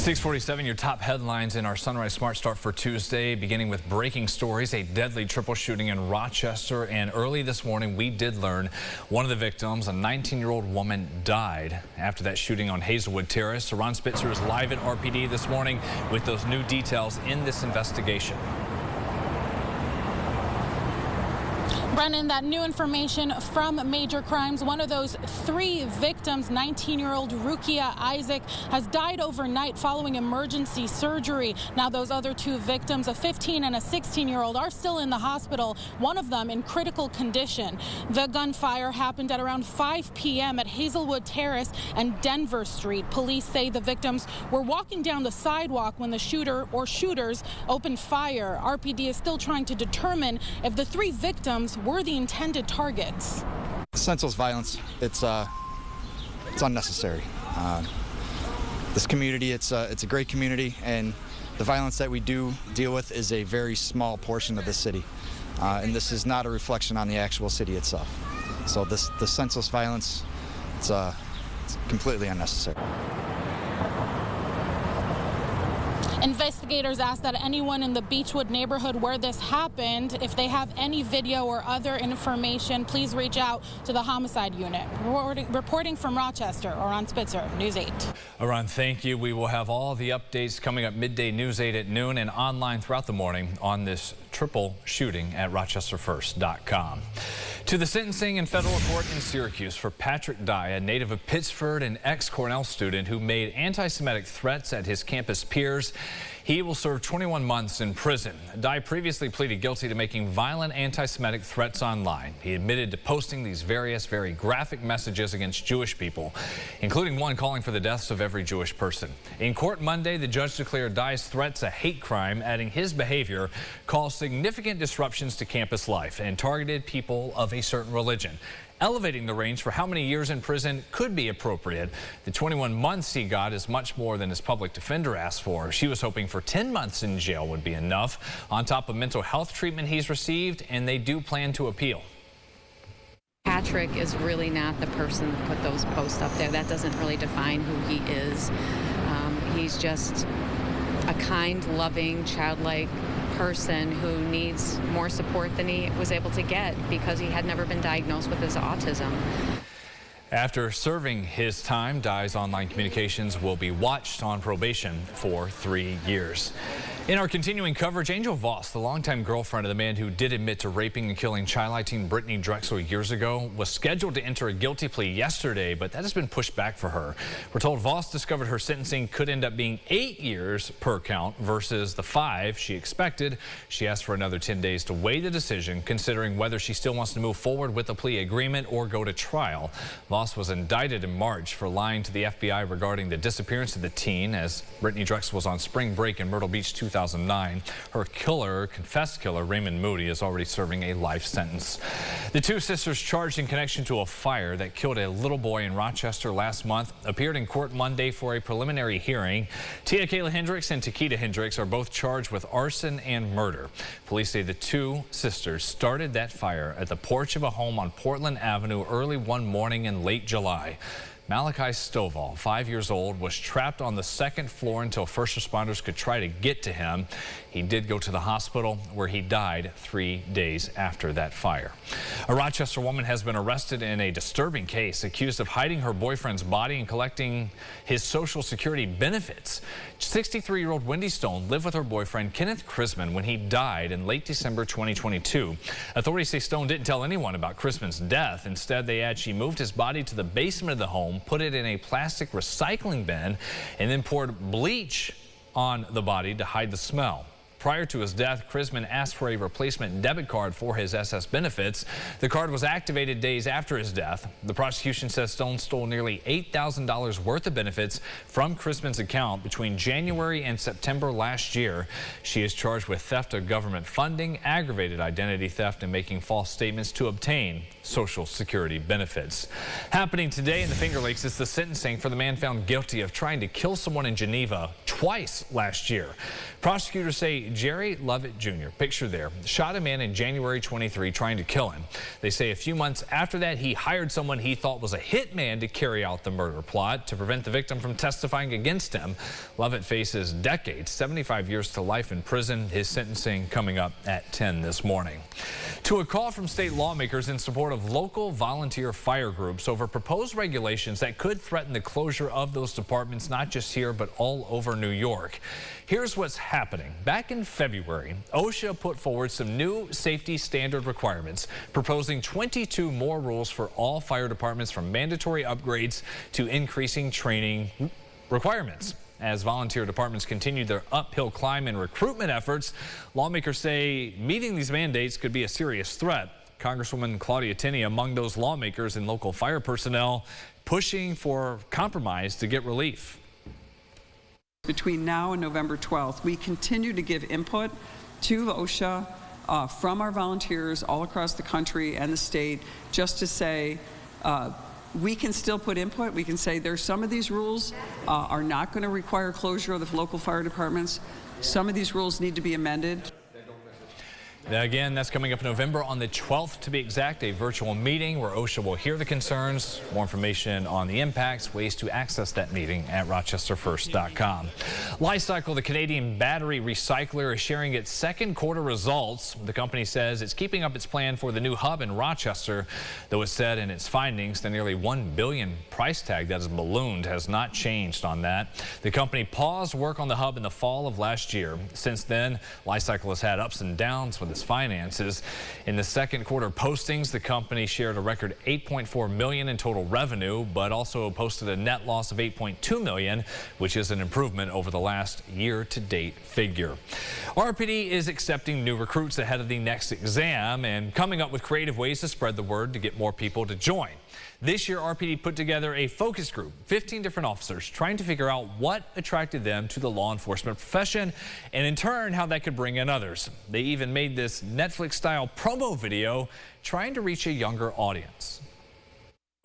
6:47, your top headlines in our Sunrise Smart Start for Tuesday, beginning with breaking stories, a deadly triple shooting in Rochester. And early this morning, we did learn one of the victims, a 19-year-old woman, died after that shooting on Hazelwood Terrace. So Ron Spitzer is live at RPD this morning with those new details in this investigation. Brennan, that new information from Major Crimes. One of those three victims, 19-year-old Rukia Isaac, has died overnight following emergency surgery. Now those other two victims, a 15 and a 16-year-old, are still in the hospital, one of them in critical condition. The gunfire happened at around 5 p.m. at Hazelwood Terrace and Denver Street. Police say the victims were walking down the sidewalk when the shooter or shooters opened fire. RPD is still trying to determine if the three victims were the intended targets. Senseless violence, it's unnecessary. This community, it's a great community, and the violence that we do deal with is a very small portion of the city. And this is not a reflection on the actual city itself. So the senseless violence, it's completely unnecessary. Investigators asked that anyone in the Beechwood neighborhood where this happened, if they have any video or other information, please reach out to the homicide unit. Reporting from Rochester, Ron Spitzer, News 8. Ron, thank you. We will have all the updates coming up midday News 8 at noon and online throughout the morning on this triple shooting at rochesterfirst.com. To the sentencing in federal court in Syracuse for Patrick Dye, a native of Pittsford and ex-Cornell student who made anti-Semitic threats at his campus peers. He will serve 21 months in prison. Dye previously pleaded guilty to making violent anti-Semitic threats online. He admitted to posting these various very graphic messages against Jewish people, including one calling for the deaths of every Jewish person. In court Monday, the judge declared Dye's threats a hate crime, adding his behavior caused significant disruptions to campus life and targeted people of a certain religion, elevating the range for how many years in prison could be appropriate. The 21 months he got is much more than his public defender asked for. She was hoping for 10 months in jail would be enough, on top of mental health treatment he's received, and they do plan to appeal. Patrick is really not the person that put those posts up there. That doesn't really define who he is. He's just a kind, loving, childlike person who needs more support than he was able to get because he had never been diagnosed with his autism. After serving his time, Dye's online communications will be watched on probation for 3 years. In our continuing coverage, Angel Voss, the longtime girlfriend of the man who did admit to raping and killing child teen Brittany Drexel years ago, was scheduled to enter a guilty plea yesterday, but that has been pushed back for her. We're told Voss discovered her sentencing could end up being 8 years per count versus the 5 she expected. She asked for another 10 days to weigh the decision, considering whether she still wants to move forward with the plea agreement or go to trial. Voss was indicted in March for lying to the FBI regarding the disappearance of the teen as Brittany Drexel was on spring break in Myrtle Beach, 2009. Her killer, confessed killer, Raymond Moody, is already serving a life sentence. The two sisters charged in connection to a fire that killed a little boy in Rochester last month appeared in court Monday for a preliminary hearing. Tia Kayla Hendricks and Takeda Hendricks are both charged with arson and murder. Police say the two sisters started that fire at the porch of a home on Portland Avenue early one morning in late July. Malachi Stovall, 5 years old, was trapped on the second floor until first responders could try to get to him. He did go to the hospital where he died 3 days after that fire. A Rochester woman has been arrested in a disturbing case, accused of hiding her boyfriend's body and collecting his Social Security benefits. 63-year-old Wendy Stone lived with her boyfriend Kenneth Chrisman when he died in late December 2022. Authorities say Stone didn't tell anyone about Chrisman's death. Instead, they add she moved his body to the basement of the home, put it in a plastic recycling bin, and then poured bleach on the body to hide the smell. Prior to his death, Chrisman asked for a replacement debit card for his SS benefits. The card was activated days after his death. The prosecution says Stone stole nearly $8,000 worth of benefits from Chrisman's account between January and September last year. She is charged with theft of government funding, aggravated identity theft, and making false statements to obtain Social Security benefits. Happening today in the Finger Lakes is the sentencing for the man found guilty of trying to kill someone in Geneva twice last year. Prosecutors say Jerry Lovett Jr., pictured there, shot a man in January 23 trying to kill him. They say a few months after that, he hired someone he thought was a hitman to carry out the murder plot to prevent the victim from testifying against him. Lovett faces decades, 75 years to life in prison. His sentencing coming up at 10 this morning. To a call from state lawmakers in support of local volunteer fire groups over proposed regulations that could threaten the closure of those departments, not just here, but all over New York. Here's what's happening. Back in February, OSHA put forward some new safety standard requirements, proposing 22 more rules for all fire departments, from mandatory upgrades to increasing training requirements. As volunteer departments continue their uphill climb in recruitment efforts, lawmakers say meeting these mandates could be a serious threat. Congresswoman Claudia Tenney among those lawmakers and local fire personnel pushing for compromise to get relief. Between now and November 12th, we continue to give input to OSHA from our volunteers all across the country and the state, just to say we can still put input. We can say there's some of these rules are not going to require closure of the local fire departments. Some of these rules need to be amended. Again, that's coming up in November on the 12th, to be exact, a virtual meeting where OSHA will hear the concerns. More information on the impacts, ways to access that meeting at rochesterfirst.com. LiCycle, the Canadian battery recycler, is sharing its second quarter results. The company says it's keeping up its plan for the new hub in Rochester, though it said in its findings the nearly $1 billion price tag that has ballooned has not changed on that. The company paused work on the hub in the fall of last year. Since then, LiCycle has had ups and downs with its finances. In the second quarter postings, the company shared a record $8.4 million in total revenue, but also posted a net loss of $8.2 million, which is an improvement over the last year-to-date figure. RPD is accepting new recruits ahead of the next exam and coming up with creative ways to spread the word to get more people to join. This year, RPD put together a focus group, 15 different officers, trying to figure out what attracted them to the law enforcement profession, and in turn, how that could bring in others. They even made this Netflix-style promo video trying to reach a younger audience.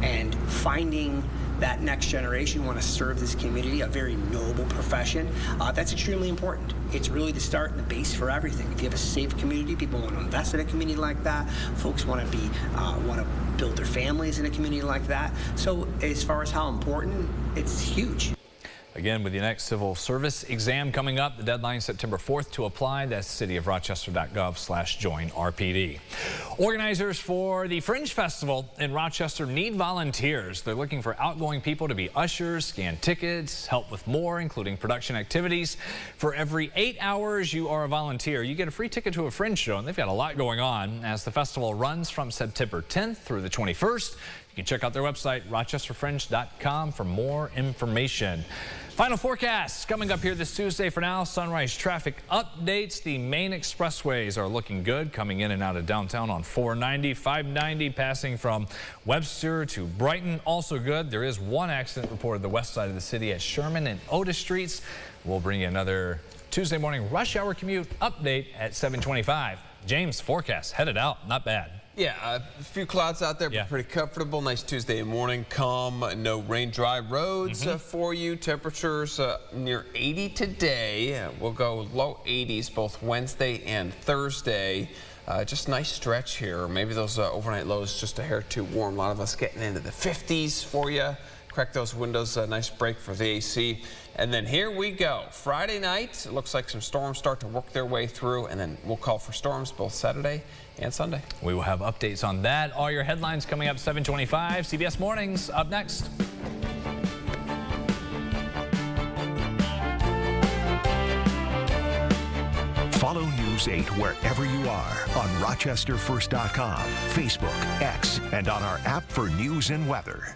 And finding that next generation want to serve this community, a very noble profession, that's extremely important. It's really the start and the base for everything. If you have a safe community, people want to invest in a community like that. Folks want to build their families in a community like that. So as far as how important, it's huge. Again, with the next civil service exam coming up, the deadline September 4th to apply. That's cityofrochester.gov/join-RPD. Organizers for the Fringe Festival in Rochester need volunteers. They're looking for outgoing people to be ushers, scan tickets, help with more, including production activities. For every 8 hours you are a volunteer, you get a free ticket to a Fringe show, and they've got a lot going on as the festival runs from September 10th through the 21st. You can check out their website, rochesterfringe.com, for more information. Final forecasts coming up here this Tuesday. For now, sunrise traffic updates. The main expressways are looking good, coming in and out of downtown on 490, 590, passing from Webster to Brighton. Also good. There is one accident reported the west side of the city at Sherman and Otis Streets. We'll bring you another Tuesday morning rush hour commute update at 7:25. James, forecast headed out. Not bad. Yeah, a few clouds out there, but pretty comfortable. Nice Tuesday morning. Calm, no rain, dry roads for you. Temperatures near 80 today. We'll go low 80s both Wednesday and Thursday. Just a nice stretch here. Maybe those overnight lows just a hair too warm. A lot of us getting into the 50s for you. Crack those windows, a nice break for the AC. And then here we go. Friday night, it looks like some storms start to work their way through, and then we'll call for storms both Saturday and Sunday. We will have updates on that. All your headlines coming up 7:25. CBS Mornings up next. Follow News 8 wherever you are on rochesterfirst.com, Facebook, X, and on our app for news and weather.